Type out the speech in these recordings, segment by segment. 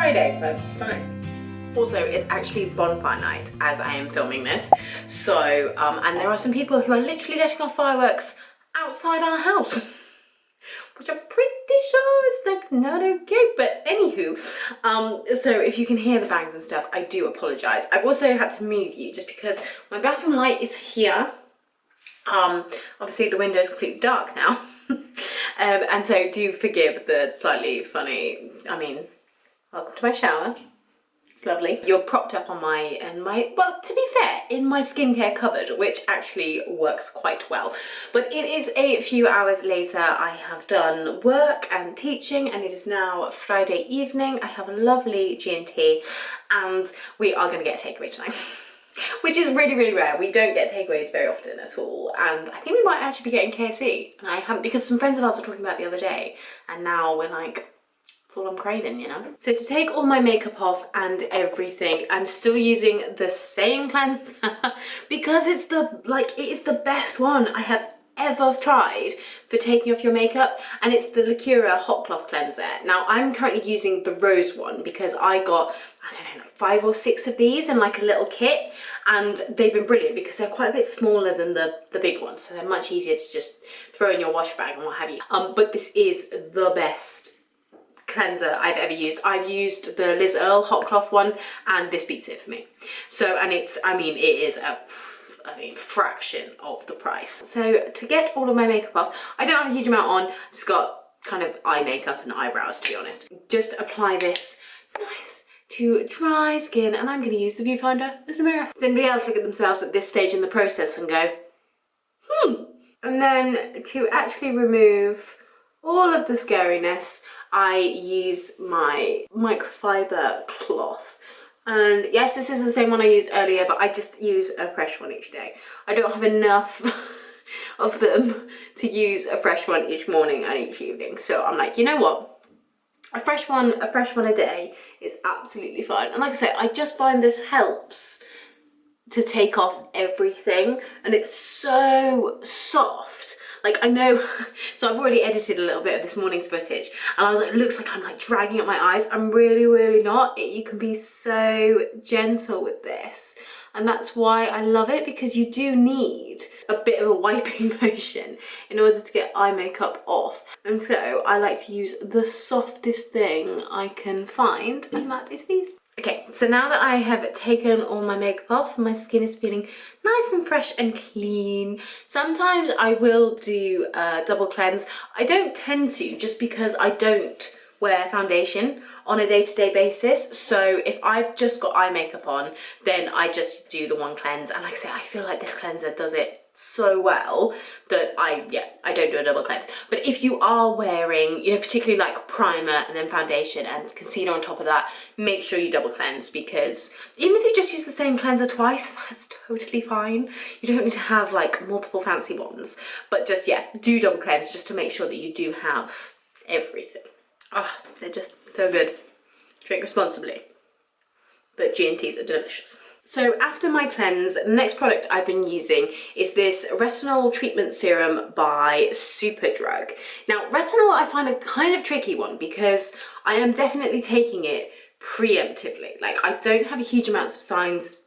Friday, so it's fine. Also, it's actually bonfire night as I am filming this. So, and there are some people who are literally letting off fireworks outside our house. Which I'm pretty sure is like not okay, but anywho, so if you can hear the bangs and stuff, I do apologise. I've also had to move you just because my bathroom light is here. Obviously the window is completely dark now. And so do forgive the slightly funny, welcome to my shower. It's lovely. You're propped up on well, to be fair, in my skincare cupboard, which actually works quite well. But it is a few hours later. I have done work and teaching, and it is now Friday evening. I have a lovely G&T, and we are going to get a takeaway tonight. Which is really, really rare. We don't get takeaways very often at all. And I think we might actually be getting KFC. And I haven't, because some friends of ours were talking about it the other day, and now we're like, it's all I'm craving, you know? So to take all my makeup off and everything, I'm still using the same cleanser because it is the best one I have ever tried for taking off your makeup, and it's the Lacura Hot Cloth Cleanser. Now I'm currently using the rose one because I got, I don't know, like 5 or 6 of these in like a little kit, and they've been brilliant because they're quite a bit smaller than the big ones, so they're much easier to just throw in your wash bag and what have you. But this is the best cleanser I've ever used. I've used the Liz Earle Hot Cloth one, and this beats it for me. So, and it's, it is a fraction of the price. So to get all of my makeup off, I don't have a huge amount on, just got kind of eye makeup and eyebrows, to be honest. Just apply this nice to dry skin, and I'm going to use the viewfinder as a mirror. Does anybody else look at themselves at this stage in the process and go, And then to actually remove all of the scariness, I use my microfiber cloth. And yes, this is the same one I used earlier, but I just use a fresh one each day. I don't have enough of them to use a fresh one each morning and each evening. So I'm like, you know what? A fresh one a day is absolutely fine. And like I said, I just find this helps to take off everything, and it's so soft. Like, I know, so I've already edited a little bit of this morning's footage, and I was like, it looks like I'm like dragging up my eyes. I'm really, really not. You can be so gentle with this, and that's why I love it, because you do need a bit of a wiping motion in order to get eye makeup off. And so I like to use the softest thing I can find, and that is these. Okay, so now that I have taken all my makeup off, my skin is feeling nice and fresh and clean. Sometimes I will do a double cleanse. I don't tend to, just because I don't wear foundation on a day-to-day basis. So if I've just got eye makeup on, then I just do the one cleanse. And like I say, I feel like this cleanser does it so well that I don't do a double cleanse. But if you are wearing, particularly like primer and then foundation and concealer on top of that, make sure you double cleanse, because even if you just use the same cleanser twice, that's totally fine. You don't need to have like multiple fancy ones, but just, do double cleanse just to make sure that you do have everything. They're just so good. Drink responsibly, but G&Ts are delicious. So after my cleanse, the next product I've been using is this retinol treatment serum by Superdrug. Now, retinol I find a kind of tricky one, because I am definitely taking it preemptively. Like, I don't have huge amounts of signs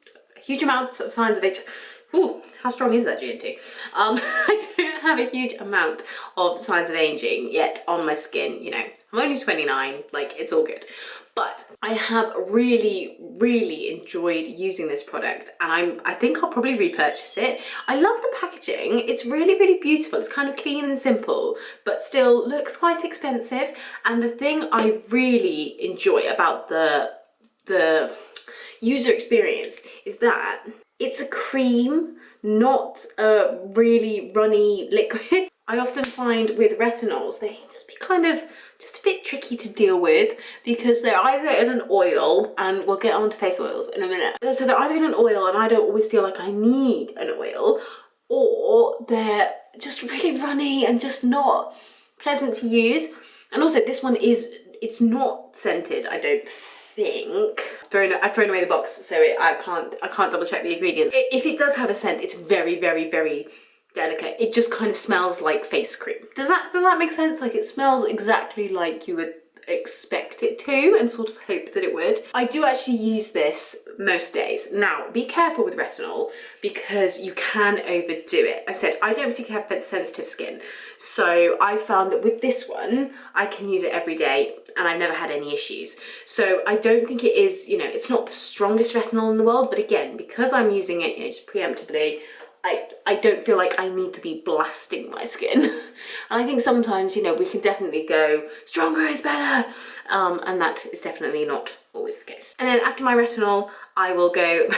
of it. Ooh, how strong is that G&T? I don't have a huge amount of signs of aging yet on my skin, I'm only 29, like, it's all good. But I have really, really enjoyed using this product, and I think I'll probably repurchase it. I love the packaging. It's really, really beautiful. It's kind of clean and simple, but still looks quite expensive. And the thing I really enjoy about the user experience is that it's a cream, not a really runny liquid. I often find with retinols, they can just be kind of just a bit tricky to deal with, because they're either in an oil, and we'll get on to face oils in a minute. So they're either in an oil, and I don't always feel like I need an oil, or they're just really runny and just not pleasant to use. And also this one it's not scented, I don't think. I've thrown away the box, so I can't double check the ingredients. If it does have a scent, it's very, very, very delicate. It just kind of smells like face cream. Does that make sense? Like, it smells exactly like you would expect it to and sort of hope that it would. I do actually use this most days. Now, be careful with retinol because you can overdo it. I said, I don't particularly have sensitive skin, so I found that with this one, I can use it every day and I've never had any issues. So I don't think it is, you know, it's not the strongest retinol in the world, but again, because I'm using it, you know, just preemptively, I don't feel like I need to be blasting my skin. And I think sometimes, you know, we can definitely go stronger is better. And that is definitely not always the case. And then after my retinol, I will go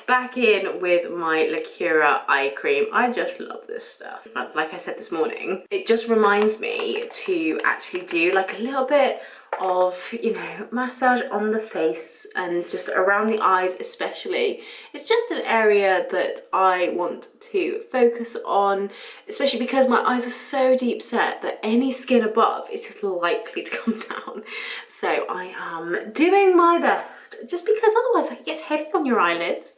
back in with my Lacura eye cream. I just love this stuff. Like I said this morning, it just reminds me to actually do like a little bit of, you know, massage on the face and just around the eyes especially. It's just an area that I want to focus on, especially because my eyes are so deep set that any skin above is just likely to come down. So I am doing my best, just because otherwise like, it gets heavy on your eyelids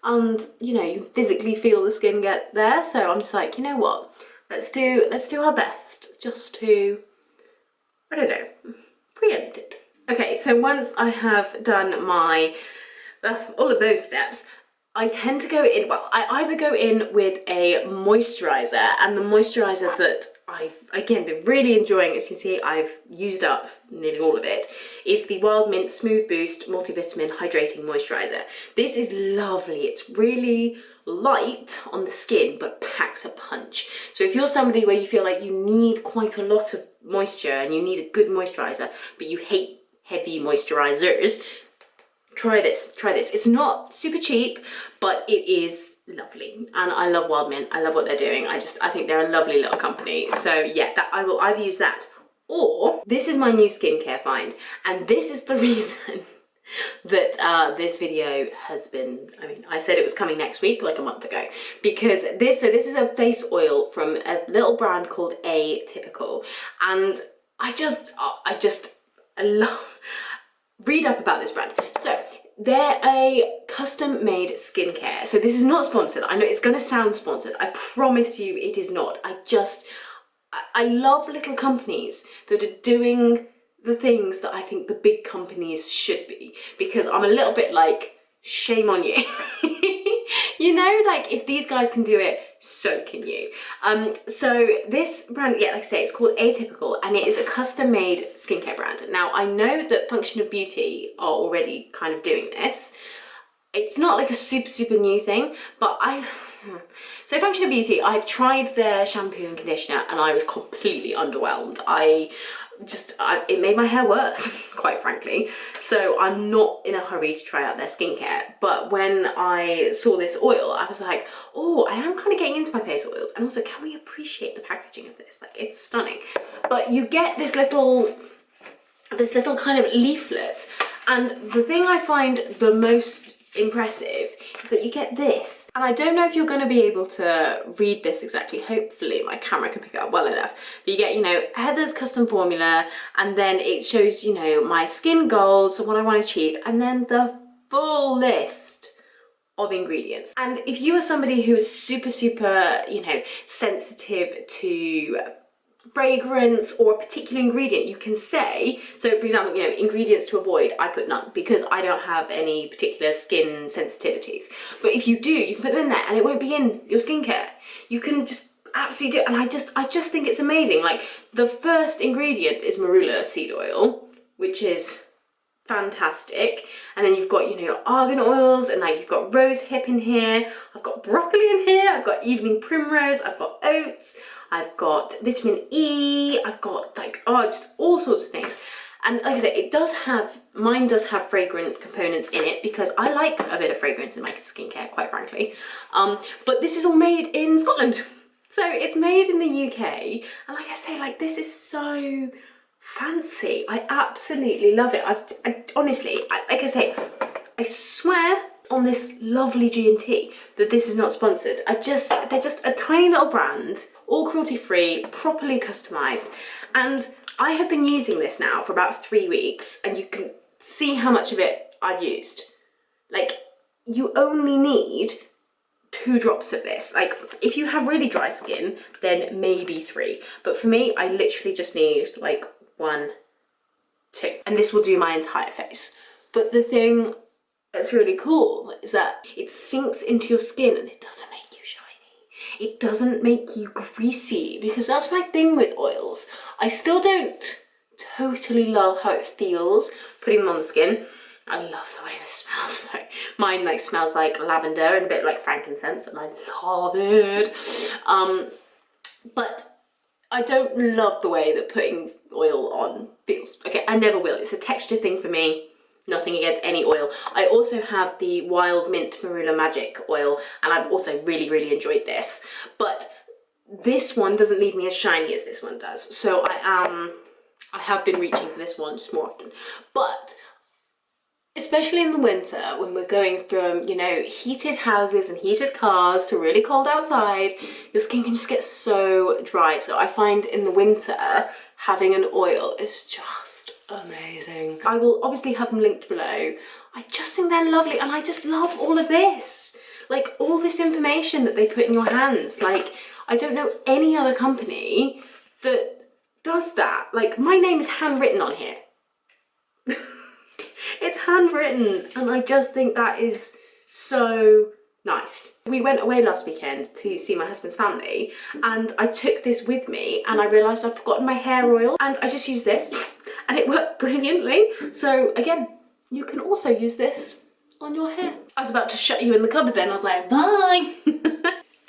and, you know, you physically feel the skin get there. So I'm just like, you know what, let's do our best just to, I don't know, preempt it. Okay, so once I have done my all of those steps, I tend to go in, well, I either go in with a moisturiser, and the moisturiser that I've, again, been really enjoying, as you can see, I've used up nearly all of it, is the Wild Mint Smooth Boost Multivitamin Hydrating Moisturiser. This is lovely. It's really light on the skin, but packs a punch. So if you're somebody where you feel like you need quite a lot of moisture and you need a good moisturiser, but you hate heavy moisturisers, try this. It's not super cheap, but it is lovely, and I love Wild Mint. I love what they're doing. I think they're a lovely little company. So yeah, that I will either use that, or this is my new skincare find, and this is the reason that this video has been, I mean, I said it was coming next week like a month ago, because this is a face oil from a little brand called Atypical, and I love, read up about this brand. So they're a custom made skincare. So this is not sponsored. I know it's going to sound sponsored. I promise you it is not. I love little companies that are doing the things that I think the big companies should be, because I'm a little bit like, shame on you. You know, like if these guys can do it, so can you. So this brand, yeah, like I say, it's called Atypical, and it is a custom made skincare brand. Now I know that Function of Beauty are already kind of doing this. It's not like a super new thing, but so Function of Beauty, I've tried their shampoo and conditioner and I was completely underwhelmed. It made my hair worse, quite frankly. So I'm not in a hurry to try out their skincare. But when I saw this oil, I was like, oh, I am kind of getting into my face oils. And also, can we appreciate the packaging of this? Like, it's stunning. But you get this little kind of leaflet. And the thing I find the most impressive is that you get this, and I don't know if you're going to be able to read this exactly, hopefully my camera can pick it up well enough, but you get, you know, Heather's custom formula, and then it shows, you know, my skin goals, what I want to achieve, and then the full list of ingredients. And if you are somebody who is super, you know, sensitive to fragrance or a particular ingredient, you can say, so for example, you know, ingredients to avoid, I put none, because I don't have any particular skin sensitivities. But if you do, you can put them in there and it won't be in your skincare. You can just absolutely do it. And I just think it's amazing. Like, the first ingredient is marula seed oil, which is fantastic. And then you've got, you know, your argan oils, and like you've got rose hip in here, I've got broccoli in here, I've got evening primrose, I've got oats, I've got vitamin E, I've got like, oh, just all sorts of things. And like I said, mine does have fragrant components in it, because I like a bit of fragrance in my skincare, quite frankly. But this is all made in Scotland. So it's made in the UK. And like I say, like, this is so fancy. I absolutely love it. Honestly, like I say, I swear on this lovely G&T that this is not sponsored. They're just a tiny little brand, all cruelty-free, properly customized. And I have been using this now for about 3 weeks, and you can see how much of it I've used. Like, you only need 2 drops of this. Like, if you have really dry skin, then maybe 3. But for me, I literally just need like 1 2. And this will do my entire face. But the thing that's really cool is that it sinks into your skin and it doesn't make you shiny. It doesn't make you greasy, because that's my thing with oils. I still don't totally love how it feels putting them on the skin. I love the way this smells. So mine like smells like lavender and a bit like frankincense, and I love it. But I don't love the way that putting oil on feels. Okay, I never will. It's a texture thing for me. Nothing against any oil. I also have the Wild Mint Marula Magic oil, and I've also really enjoyed this. But this one doesn't leave me as shiny as this one does. So I have been reaching for this one just more often. But especially in the winter, when we're going from, you know, heated houses and heated cars to really cold outside, your skin can just get so dry. So I find in the winter, having an oil is just amazing. I will obviously have them linked below. I just think they're lovely, and I just love all of this. Like, all this information that they put in your hands. Like, I don't know any other company that does that. Like, my name is handwritten on here. It's handwritten, and I just think that is so nice. We went away last weekend to see my husband's family, and I took this with me, and I realised I'd forgotten my hair oil, and I just used this and it worked brilliantly. So again, you can also use this on your hair. I was about to shut you in the cupboard then. I was like, bye.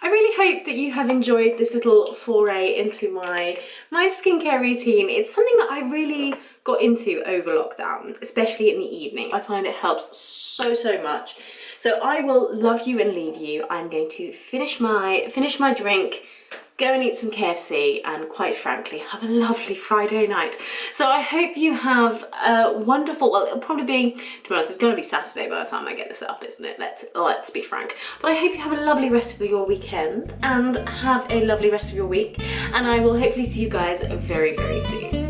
I really hope that you have enjoyed this little foray into my skincare routine. It's something that I really got into over lockdown, especially in the evening. I find it helps so much. So I will love you and leave you. I'm going to finish my drink, go and eat some KFC, and quite frankly, have a lovely Friday night. So I hope you have a wonderful, well, it'll probably be, to be honest, it's going to be Saturday by the time I get this up, isn't it? Let's be frank. But I hope you have a lovely rest of your weekend, and have a lovely rest of your week. And I will hopefully see you guys very soon.